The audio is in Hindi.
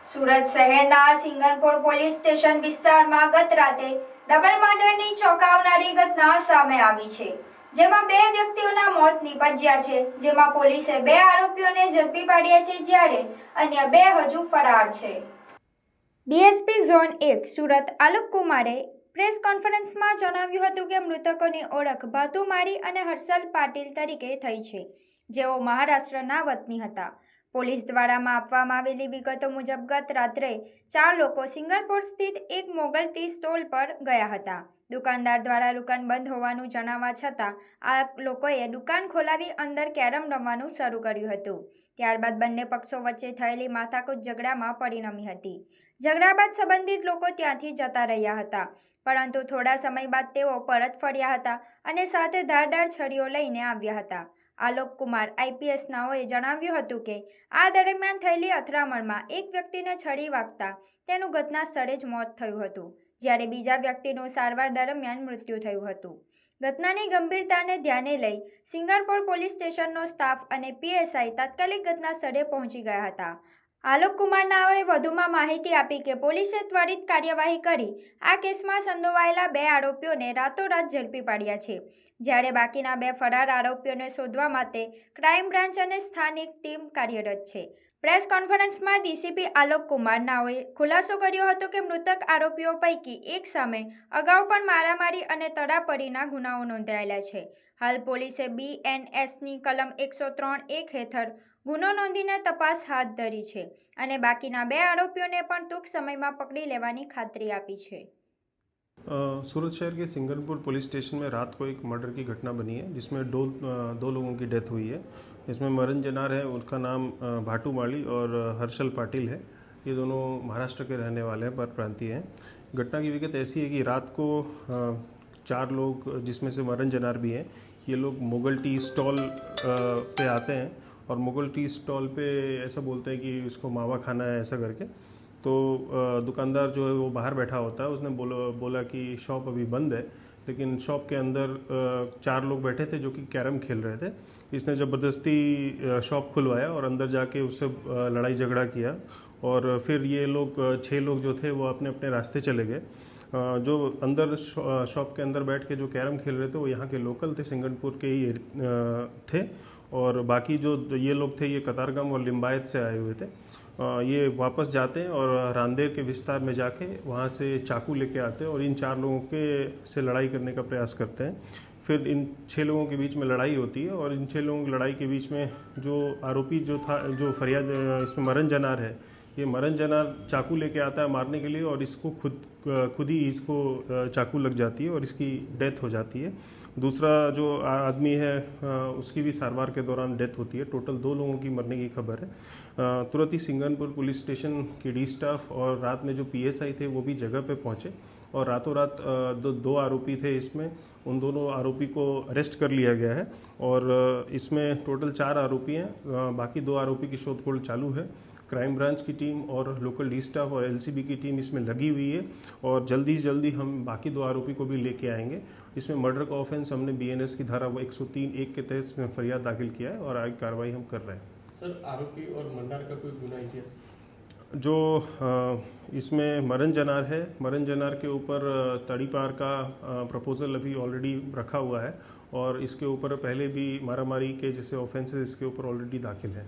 સુરત શહેરના સિંગણપોર પોલીસ સ્ટેશન વિસ્તારમાં ગત રાતે ડબલ મર્ડરની ચોંકાવનારી ઘટના સામે આવી છે, જેમાં બે વ્યક્તિઓના મોત નીપજ્યા છે, જેમાં પોલીસે બે આરોપીઓને ઝડપી પાડ્યા છે, જ્યારે અન્ય બે હજુ ફરાર છે। ડીએસપી ઝોન 1 સુરત આલોક કુમારે પ્રેસ કોન્ફરન્સમાં જણાવ્યું હતું કે મૃતકોની ઓળખ ભાતુ માળી અને હર્ષલ પાટીલ તરીકે થઈ છે, જેઓ મહારાષ્ટ્રના વતની હતા। પોલીસ દ્વારા આપવામાં આવેલી વિગતો મુજબ ગત રાત્રે 4 લોકો સિંગણપોર સ્થિત એક મોગલ ટી સ્ટોલ પર ગયા હતા। દુકાનદાર દ્વારા દુકાન બંધ હોવાનું જણાવવા છતાં આ લોકોએ દુકાન ખોલાવી અંદર કેરમ રમવાનું શરૂ કર્યું હતું। ત્યારબાદ બંને પક્ષો વચ્ચે થયેલી માથાકૂટ ઝઘડામાં પરિણમી હતી। ઝઘડા બાદ સંબંધિત લોકો ત્યાંથી જતા રહ્યા હતા, પરંતુ થોડા સમય બાદ તેઓ પરત ફર્યા હતા અને સાથે ધારદાર છરીઓ લઈને આવ્યા હતા। આલોક કુમાર આઈપીએસ નાઓએ જણાવ્યું હતું કે આ દરમિયાન થયેલી અથડામણમાં એક વ્યક્તિને છરી વાગતા તેનું ઘટના સ્થળે જ મોત થયું હતું, જ્યારે બીજા વ્યક્તિનું સારવાર દરમિયાન મૃત્યુ થયું હતું। ઘટનાની ગંભીરતાને ધ્યાને લઈ સિંગણપોર પોલીસ સ્ટેશનનો સ્ટાફ અને પીએસઆઈ તાત્કાલિક ઘટના સ્થળે પહોંચી ગયા હતા। આલોક કુમાર નાઓએ વધુમાં માહિતી આપી કે પોલીસે ત્વરિત કાર્યવાહી કરી આ કેસમાં સંડોવાયેલા બે આરોપીઓને રાતોરાત ઝડપી પાડ્યા છે, જ્યારે બાકીના બે ફરાર આરોપીઓને શોધવા માટે ક્રાઇમ બ્રાન્ચ અને સ્થાનિક ટીમ કાર્યરત છે। પ્રેસ કોન્ફરન્સમાં ડીસીપી આલોક કુમાર નાઓએ ખુલાસો કર્યો હતો કે મૃતક આરોપીઓ પૈકી એક સામે અગાઉ પણ મારામારી અને તડાપડીના ગુનાઓ નોંધાયેલા છે। હાલ પોલીસે બીએનએસની કલમ 103(1) હેઠળ ગુનો નોંધીને તપાસ હાથ ધરી છે અને બાકીના બે આરોપીઓને પણ ટૂંક समयમાં पकड़ी लेवानी खातरी आपी है। सूरत शहर के सिंगणपुर पुलिस स्टेशन में रात को एक मर्डर की घटना बनी है, जिसमें दो लोगों की डेथ हुई है। इसमें मरण जनार है, उसका नाम भाटू माली और हर्षल पाटिल है। ये दोनों महाराष्ट्र के रहने वाले हैं, पर प्रांतीय हैं। घटना की विगत ऐसी है कि रात को 4 लोग, जिसमें से मरण जनार भी हैं, ये लोग मुगल टी स्टॉल पे आते हैं और मुगल टी स्टॉल पे ऐसा बोलते हैं कि उसको मावा खाना है, ऐसा करके। तो दुकानदार जो है वो बाहर बैठा होता है, उसने बोला कि शॉप अभी बंद है, लेकिन शॉप के अंदर 4 लोग बैठे थे जो कि कैरम खेल रहे थे। इसने ज़बरदस्ती शॉप खुलवाया और अंदर जाके उससे लड़ाई झगड़ा किया और फिर ये लोग 6 लोग जो थे वो अपने अपने रास्ते चले गए। जो अंदर शॉप के अंदर बैठ के जो कैरम खेल रहे थे वो यहाँ के लोकल थे, सिंगणपुर के ही थे, और बाकी जो ये लोग थे ये कतारगाम और लिम्बायत से आए हुए थे। ये वापस जाते हैं और रांदेर के विस्तार में जाके वहाँ से चाकू लेके आते हैं और इन 4 लोगों के से लड़ाई करने का प्रयास करते हैं। फिर इन 6 लोगों के बीच में लड़ाई होती है और इन 6 लोगों की लड़ाई के बीच में जो आरोपी जो था, जो फरियाद इसमें मरण जनार है, ये मरण जनार चाकू लेके आता है मारने के लिए और इसको खुद ही इसको चाकू लग जाती है और इसकी डेथ हो जाती है। दूसरा जो आदमी है उसकी भी सारवार के दौरान डेथ होती है। टोटल 2 लोगों की मरने की खबर है। तुरंत ही सिंगणपुर पुलिस स्टेशन की डी स्टाफ और रात में जो पीएसआई थे वो भी जगह पे पहुंचे और रातों रात दो आरोपी थे इसमें, उन दोनों आरोपी को अरेस्ट कर लिया गया है और इसमें टोटल 4 आरोपी हैं। बाकी 2 आरोपी की शोधखोल चालू है। क्राइम ब्रांच की टीम और लोकल डी स्टाफ और एलसीबी की टीम इसमें लगी हुई है और जल्दी से जल्दी हम बाकी 2 आरोपी को भी लेके आएंगे। इसमें मर्डर का ऑफेंस हमने बीएनएस की धारा 103(1) के तहत इसमें फरियाद दाखिल किया है और आगे कार्रवाई हम कर रहे हैं। सर, आरोपी और मंडार का कोई गुना इतिहास? जो इसमें मरण जनार है, मरण जनार के ऊपर तड़ीपार का प्रपोजल अभी ऑलरेडी रखा हुआ है और इसके ऊपर पहले भी मारामारी के जैसे ऑफेंसेस इसके ऊपर ऑलरेडी दाखिल है।